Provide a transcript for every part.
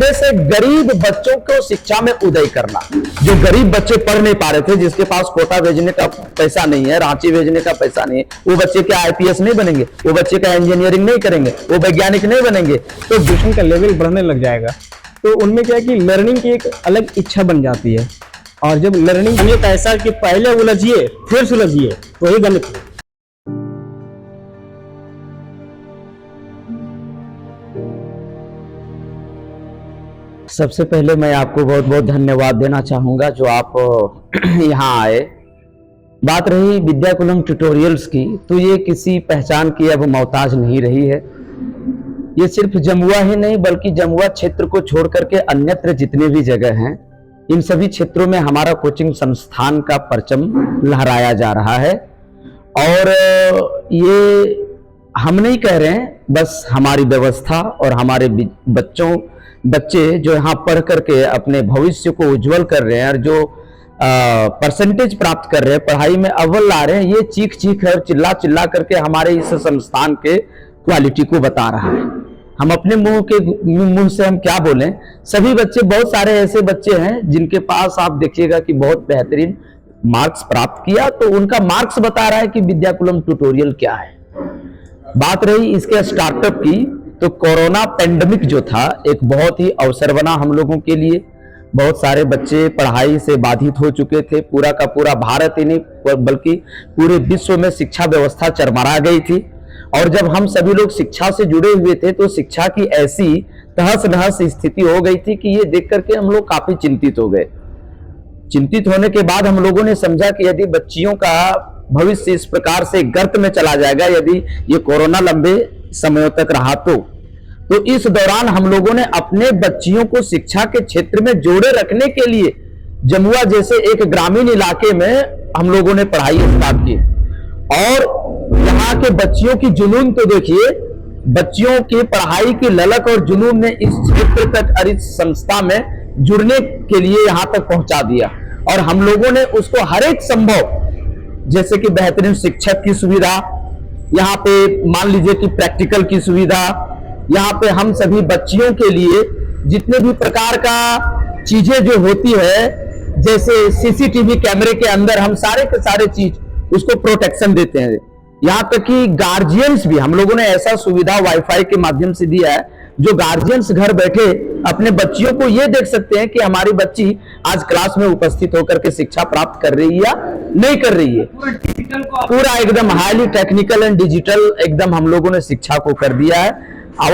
उद्देश्य है गरीब बच्चों को शिक्षा में उदय करना। जो गरीब बच्चे पढ़ नहीं पा रहे थे, जिसके पास कोटा भेजने का पैसा नहीं है, रांची भेजने का पैसा नहीं है, वो बच्चे क्या आईपीएस नहीं बनेंगे, वो बच्चे क्या इंजीनियरिंग नहीं करेंगे, वो वैज्ञानिक नहीं बनेंगे। तो एजुकेशन का लेवल बढ़ने लग जाएगा, तो उनमें क्या है कि लर्निंग की एक अलग इच्छा बन जाती है। और जब लर्निंग गणित ऐसा कि पहले उलझिए फिर सुलझिए, तो ही गणित है। सबसे पहले मैं आपको बहुत बहुत धन्यवाद देना चाहूँगा जो आप यहाँ आए। बात रही विद्याकुलम ट्यूटोरियल्स की, तो ये किसी पहचान की अब मोहताज नहीं रही है। ये सिर्फ जमुआ ही नहीं बल्कि जमुआ क्षेत्र को छोड़ करके अन्यत्र जितने भी जगह हैं, इन सभी क्षेत्रों में हमारा कोचिंग संस्थान का परचम लहराया जा रहा है। और ये हम नहीं कह रहे हैं, बस हमारी व्यवस्था और हमारे बच्चे जो यहाँ पढ़ करके अपने भविष्य को उज्जवल कर रहे हैं और जो परसेंटेज प्राप्त कर रहे हैं, पढ़ाई में अव्वल ला रहे हैं, ये चीख चीख और चिल्ला चिल्ला करके हमारे इस संस्थान के क्वालिटी को बता रहा है। हम अपने मुंह से हम क्या बोलें, सभी बच्चे, बहुत सारे ऐसे बच्चे हैं जिनके पास आप देखिएगा कि बहुत बेहतरीन मार्क्स प्राप्त किया, तो उनका मार्क्स बता रहा है कि विद्याकुलम ट्यूटोरियल क्या है। बात रही इसके स्टार्टअप की, तो कोरोना पेंडेमिक जो था एक बहुत ही अवसर बना हम लोगों के लिए। बहुत सारे बच्चे पढ़ाई से बाधित हो चुके थे, पूरा का पूरा भारत ही नहीं बल्कि पूरे विश्व में शिक्षा व्यवस्था चरमरा गई थी। और जब हम सभी लोग शिक्षा से जुड़े हुए थे तो शिक्षा की ऐसी तहस नहस स्थिति हो गई थी कि ये देख करके हम लोग काफी चिंतित हो गए। चिंतित होने के बाद हम लोगों ने समझा कि यदि बच्चियों का भविष्य इस प्रकार से गर्त में चला जाएगा, यदि ये कोरोना लंबे समयों तक रहा, तो इस दौरान हम लोगों ने अपने बच्चियों को शिक्षा के क्षेत्र में जोड़े रखने के लिए जमुआ जैसे एक ग्रामीण इलाके में हम लोगों ने पढ़ाई स्टार्ट की। और यहाँ के बच्चियों की जुनून तो देखिए, बच्चियों की पढ़ाई की ललक और जुनून ने इस क्षेत्र तक और इस संस्था में जुड़ने के लिए यहाँ तक पहुंचा दिया। और हम लोगों ने उसको हर एक संभव, जैसे कि बेहतरीन शिक्षक की सुविधा, यहाँ पे मान लीजिए कि प्रैक्टिकल की सुविधा, यहाँ पे हम सभी बच्चियों के लिए जितने भी प्रकार का चीजें जो होती है, जैसे सीसीटीवी कैमरे के अंदर हम सारे के सारे चीज उसको प्रोटेक्शन देते हैं। यहाँ तक कि गार्जियंस भी हम लोगों ने ऐसा सुविधा वाईफाई के माध्यम से दिया है, जो गार्जियंस घर बैठे अपने बच्चियों को ये देख सकते हैं कि हमारी बच्ची आज क्लास में उपस्थित होकर के शिक्षा प्राप्त कर रही है या नहीं कर रही है। पूरा एकदम हाईली टेक्निकल एंड डिजिटल एकदम हम लोगों ने शिक्षा को कर दिया है। और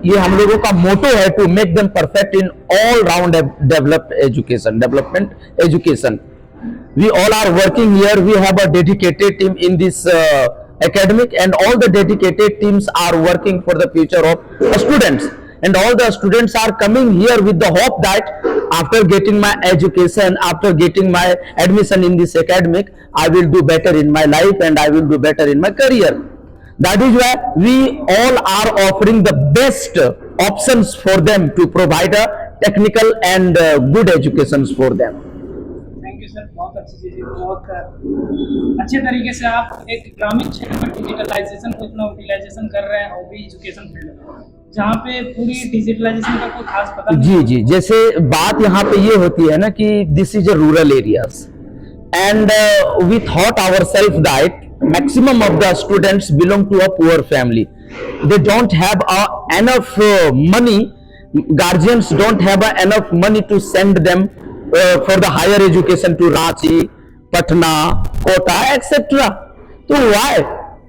ये हम लोगों का मोटो है, to make them perfect in all round development education. We all are working here. We have a dedicated team in this academic, and all the dedicated teams are working for the future of students. And all the students are coming here with the hope that after getting my education, after getting my admission in this academic, I will do better in my life and I will do better in my career. That is why we all are offering the best options for them to provide a technical and good educations for them. बहुत अच्छी चीज़, बहुत अच्छे तरीके से आप एक ग्रामीण क्षेत्र में डिजिटलाइजेशन को इतना यूटिलाइजेशन कर रहे हैं, और भी एजुकेशन फील्ड में जहाँ पे पूरी डिजिटलाइजेशन का कोई खास पता नहीं। जी, जैसे बात यहाँ पे ये होती है ना कि this is a rural areas and we thought ourselves that maximum of the students belong to a poor family. They don't have enough money. Guardians don't have enough money to send them for the higher education to Ranchi, Patna, Kota, etc. So why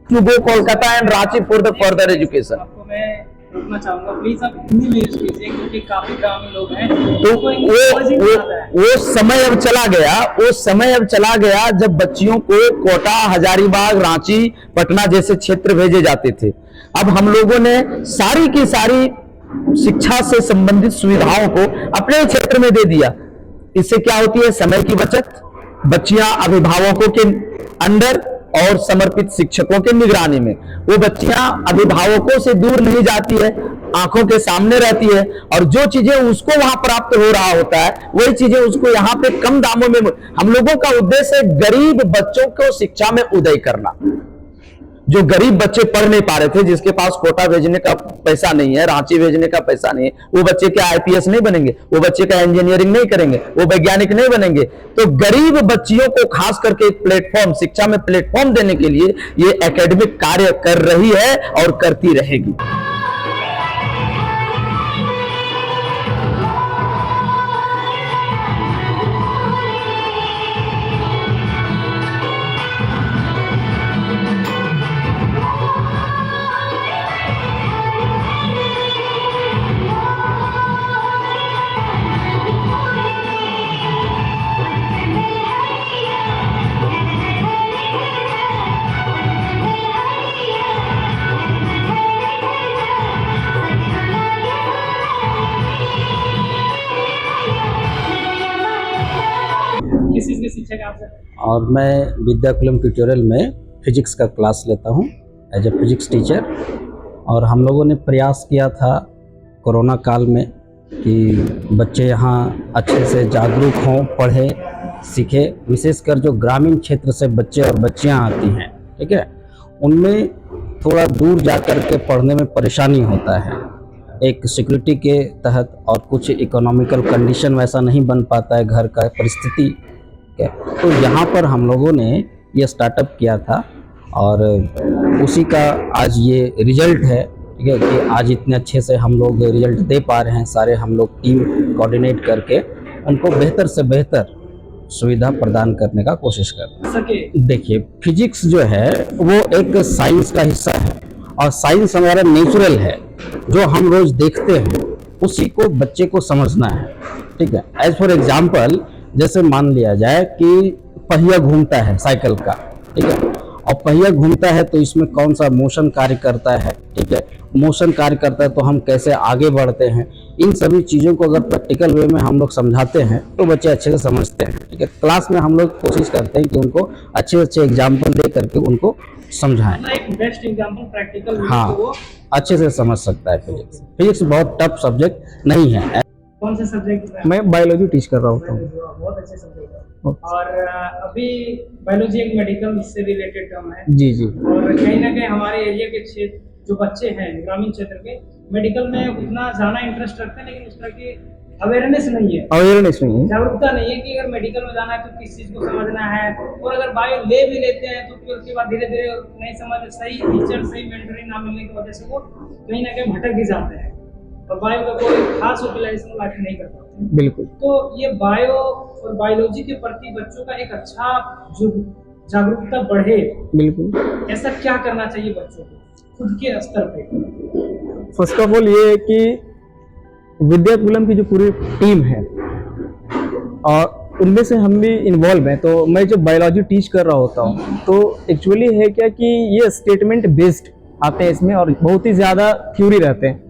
to go Kolkata and Ranchi for the further education? आपको मैं रोकना चाहूंगा, please आप हिंदी में use कीजिए क्योंकि काफी ग्रामीण लोग हैं। तो वो समय अब चला गया, वो समय अब चला गया जब बच्चियों को कोटा, हजारीबाग, रांची, पटना जैसे क्षेत्र भेजे जाते थे। अब हम लोगों ने सारी की सारी शिक्षा से संबंधित सुविधाओं को अपने क्षेत्र में दे दिया। इससे क्या होती है, समय की बचत, बच्चियां अभिभावकों के अंडर और समर्पित शिक्षकों के निगरानी में, वो बच्चियां अभिभावकों से दूर नहीं जाती है, आंखों के सामने रहती है, और जो चीजें उसको वहां प्राप्त हो रहा होता है वही चीजें उसको यहाँ पे कम दामों में। हम लोगों का उद्देश्य है गरीब बच्चों को शिक्षा में उदय करना। जो गरीब बच्चे पढ़ नहीं पा रहे थे, जिसके पास कोटा भेजने का पैसा नहीं है, रांची भेजने का पैसा नहीं है, वो बच्चे क्या आईपीएस नहीं बनेंगे, वो बच्चे क्या इंजीनियरिंग नहीं करेंगे, वो वैज्ञानिक नहीं बनेंगे। तो गरीब बच्चियों को खास करके एक प्लेटफॉर्म, शिक्षा में प्लेटफॉर्म देने के लिए ये एकेडमिक कार्य कर रही है और करती रहेगी। किस चीज़ के शिक्षक आपसे? और मैं विद्याकुलम ट्यूटोरियल में फिजिक्स का क्लास लेता हूँ एज ए फिजिक्स टीचर। और हम लोगों ने प्रयास किया था कोरोना काल में कि बच्चे यहाँ अच्छे से जागरूक हों, पढ़े सीखे। विशेषकर जो ग्रामीण क्षेत्र से बच्चे और बच्चियाँ आती हैं, ठीक है, उनमें थोड़ा दूर जा कर के पढ़ने में परेशानी होता है, एक सिक्योरिटी के तहत, और कुछ इकोनॉमिकल कंडीशन वैसा नहीं बन पाता है घर का परिस्थिति। तो यहाँ पर हम लोगों ने ये स्टार्टअप किया था और उसी का आज ये रिजल्ट है, ठीक है, कि आज इतने अच्छे से हम लोग रिजल्ट दे पा रहे हैं। सारे हम लोग टीम कोऑर्डिनेट करके उनको बेहतर से बेहतर सुविधा प्रदान करने का कोशिश कर रहे हैं। देखिए, फिजिक्स जो है वो एक साइंस का हिस्सा है और साइंस हमारा नेचुरल है, जो हम रोज देखते हैं उसी को बच्चे को समझना है, ठीक है। एज फॉर एग्जाम्पल, जैसे मान लिया जाए कि पहिया घूमता है साइकिल का, ठीक है, और पहिया घूमता है तो इसमें कौन सा मोशन कार्य करता है, ठीक है, मोशन कार्य करता है तो हम कैसे आगे बढ़ते हैं। इन सभी चीज़ों को अगर प्रैक्टिकल वे में हम लोग समझाते हैं तो बच्चे अच्छे से समझते हैं, ठीक है। क्लास में हम लोग कोशिश करते हैं कि उनको अच्छे अच्छे एग्जाम्पल दे करके उनको समझाएं। एक बेस्ट एग्जांपल प्रैक्टिकल, हाँ, वो अच्छे से समझ सकता है। फिजिक्स बहुत टफ सब्जेक्ट नहीं है। कौन सा सब्जेक्ट? मैं बायोलॉजी टीच कर रहा होता हूँ। बहुत अच्छे सब्जेक्ट है। और अभी बायोलॉजी एक मेडिकल से रिलेटेड टर्म है। जी जी। और कहीं ना कहीं हमारे एरिया के क्षेत्र जो बच्चे हैं ग्रामीण क्षेत्र के, मेडिकल में उतना ज़्यादा इंटरेस्ट रखते हैं, लेकिन उस तरह की अवेयरनेस नहीं है, जागरूकता नहीं है कि अगर मेडिकल में जाना है तो किस चीज़ को समझना है। और अगर बायो ले भी लेते हैं तो फिर उसके बाद धीरे धीरे नहीं समझ, सही टीचर, सही मेंटरिंग ना मिलने की वजह से वो कहीं ना कहीं भटक ही जाते हैं और बायो का कोई खास यूटिलाइजेशन लाके नहीं कर पाते। बिल्कुल। तो ये बायो और बायोलॉजी के प्रति बच्चों का एक अच्छा जो जागरूकता बढ़े, बिल्कुल, ऐसा क्या करना चाहिए बच्चों को खुद के स्तर पे? फर्स्ट ऑफ ऑल ये है कि विद्याकुलम की जो पूरी टीम है और उनमें से हम भी इन्वॉल्व हैं, तो मैं जब बायोलॉजी टीच कर रहा होता हूँ तो एक्चुअली है क्या कि ये स्टेटमेंट बेस्ड आते हैं इसमें और बहुत ही ज़्यादा थ्योरी रहते हैं।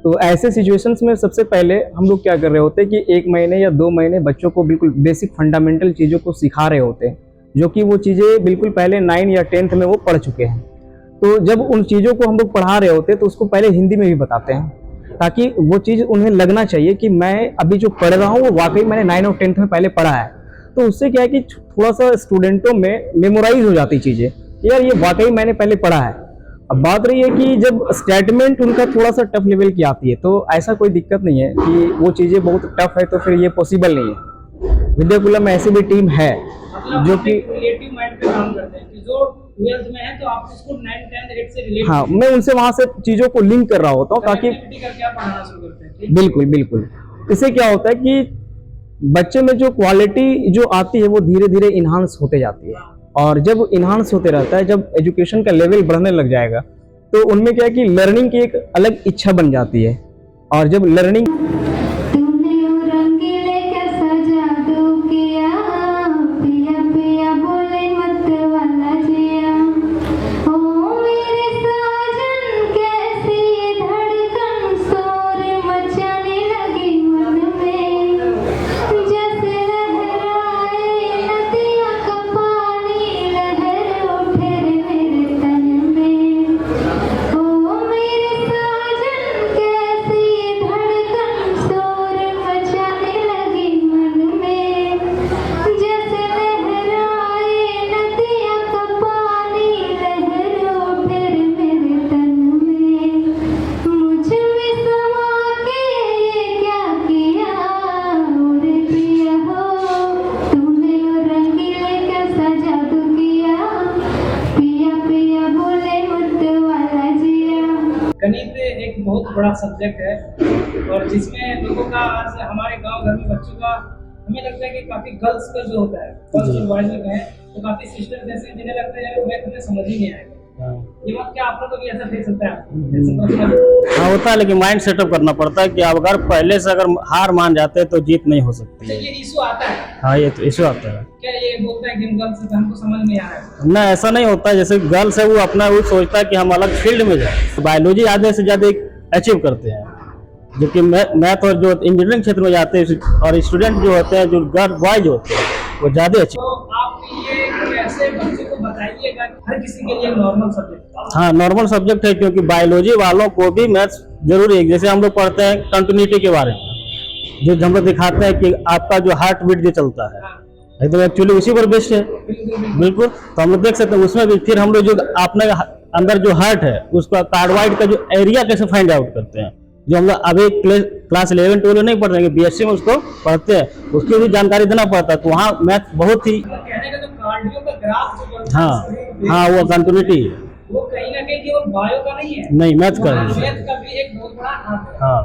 तो ऐसे सिचुएशंस में सबसे पहले हम लोग क्या कर रहे होते हैं कि 1 महीने या 2 महीने बच्चों को बिल्कुल बेसिक फंडामेंटल चीज़ों को सिखा रहे होते हैं, जो कि वो चीज़ें बिल्कुल पहले 9 या 10th में वो पढ़ चुके हैं। तो जब उन चीज़ों को हम लोग पढ़ा रहे होते हैं तो उसको पहले हिंदी में भी बताते हैं, ताकि वो चीज़ उन्हें लगना चाहिए कि मैं अभी जो पढ़ रहा हूँ वो वाकई मैंने 9 और 10th में पहले पढ़ा है। तो उससे क्या है कि थोड़ा सा स्टूडेंटों में मेमोराइज हो जाती चीज़ें, यार ये वाकई मैंने पहले पढ़ा है। अब बात रही है कि जब स्टेटमेंट उनका थोड़ा सा टफ लेवल की आती है तो ऐसा कोई दिक्कत नहीं है कि वो चीज़ें बहुत टफ है तो फिर ये पॉसिबल नहीं है। विद्याकुलम में ऐसी भी टीम है जो कि क्रिएटिव माइंड पे काम करते हैं कि जो 12th में है तो आप उसको 9, 10, 8 से रिलेट, हाँ, मैं उनसे वहाँ से चीज़ों को लिंक कर रहा होता हूँ ताकि करके आप पढ़ाना शुरू करते हैं। बिल्कुल बिल्कुल। इससे क्या होता है कि बच्चे में जो क्वालिटी जो आती है वो धीरे धीरे इन्हांस होते जाती है, और जब इन्हांस होते रहता है, जब एजुकेशन का लेवल बढ़ने लग जाएगा तो उनमें क्या है कि लर्निंग की एक अलग इच्छा बन जाती है। और जब लर्निंग बड़ा सब्जेक्ट है और जिसमें लोगों का आज हमारे गांव घर में बच्चों का हमें लगता है कि काफी गर्ल्स का जो होता है, गर्ल्स जो बॉयज लोग हैं तो काफी सिस्टर्स जैसे जिन्हें लगता है मैं तुम्हें समझ ही नहीं आएगा। ये बात क्या आप लोग को भी ऐसा फेस होता है? हाँ होता है, लेकिन माइंड सेटअप करना पड़ता है कि अब अगर पहले से अगर हार मान जाते हैं तो जीत नहीं हो सकती अच्छा, है। ये इशू आता है हाँ ये तो इशू आता है। क्या? ये बोलता है कि गर्ल्स से हमको समझ नहीं आ रहा है। ना ऐसा नहीं होता है, जैसे गर्ल्स है वो अपना वो सोचता है कि हम अलग फील्ड में जाए, बायोलॉजी आधे से ज्यादा अचीव करते हैं, जो कि मैथ और जो इंजीनियरिंग क्षेत्र में जाते हैं और स्टूडेंट जो होते हैं जो गर्ल बॉयज होते हैं वो ज्यादा अचीव। तो आप ये कैसे बच्चे को बताइएगा हर किसी के लिए नॉर्मल सब्जेक्ट? हाँ नॉर्मल सब्जेक्ट है, क्योंकि बायोलॉजी वालों को भी मैथ्स जरूरी है। जैसे हम लोग पढ़ते हैं कंटिन्यूटी के बारे में, जो हम लोग दिखाते हैं कि आपका जो हार्ट बीट जो चलता है तो एक्चुअली उसी पर बेस्ड है। बिल्कुल, तो हम लोग देख सकते हैं उसमें भी फिर हम लोग जो अपने अंदर जो हार्ट है उसका कार्डवाइड का जो एरिया कैसे फाइंड आउट करते हैं, जो हम लोग अभी क्लास 11-12 नहीं पढ़ रहे हैं, बीएससी में उसको पढ़ते हैं, उसकी भी जानकारी देना पड़ता है। तो वहाँ मैथ बहुत ही कहने का तो कार्डियो का ग्राफ जो बनता है, हाँ वो कंटिन्यूटी है, वो कहीं ना कहीं केवल बायो का नहीं है, नहीं मैथ का वहाँ है। मैथ का भी एक बहुत बड़ा हाथ है। हाँ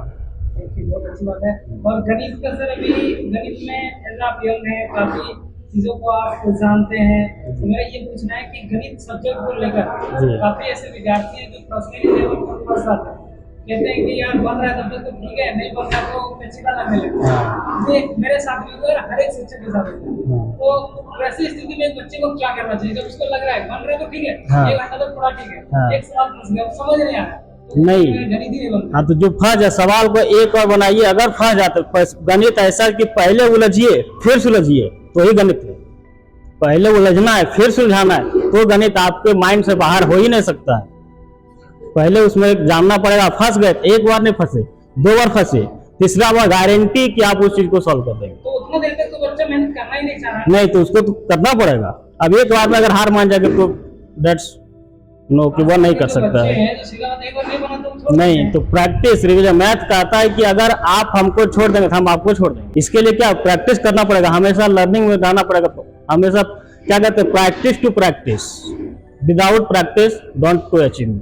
देखिए, बहुत अच्छी बात है। और गणित का सर अभी गणित में एज आप यंग है, काफी चीजों को आप जानते हैं, तो मेरा ये पूछना है कि गणित सब्जेक्ट को लेकर काफी ऐसे विद्यार्थी हैं जो पर्सनली लेवल पर फंस जाते हैं, कहते हैं कि यार बन रहा है तब तक तो ठीक है, नहीं बन रहा तो पेचीदा लगने लगता है। ये मेरे साथ भी हुआ और हर एक शिक्षक के साथ होता है। तो वैसी स्थिति में एक बच्चे को क्या करना चाहिए जब उसको लग रहा है बन रहा है तो ठीक है, हाँ। 1 घंटा तक पढ़ा ठीक है, हाँ। एक सवाल फंस गया समझ नहीं आ रहा तो नहीं। गणित ही नहीं बनता। हाँ तो जो फंस जाए सवाल को एक और बनाइए, अगर फंस जाते गणित ऐसा कि पहले उलझिए फिर सुलझिए तो ही गणित है। पहले उलझना है फिर सुलझाना है तो गणित आपके माइंड से बाहर हो ही नहीं सकता है। पहले उसमें जानना पड़ेगा, फंस गए एक बार नहीं फंसे, 2 बार फंसे, तीसरा बार गारंटी कि आप उस चीज को सॉल्व कर देंगे। तो उतना देर तक तो बच्चा मेहनत करना ही नहीं चाह रहा है। नहीं तो उसको तो करना पड़ेगा। अब एक बार में अगर हार मान जाएगा तो दैट्स नो कि वो नहीं कर सकता है। नहीं तो प्रैक्टिस रिवीजन मैथ कहता है कि अगर आप हमको छोड़ देंगे तो हम आपको छोड़ देंगे। इसके लिए क्या प्रैक्टिस करना पड़ेगा, हमेशा लर्निंग में रहना पड़ेगा। तो हमेशा क्या कहते हैं, practice to practice, without practice don't to achieve.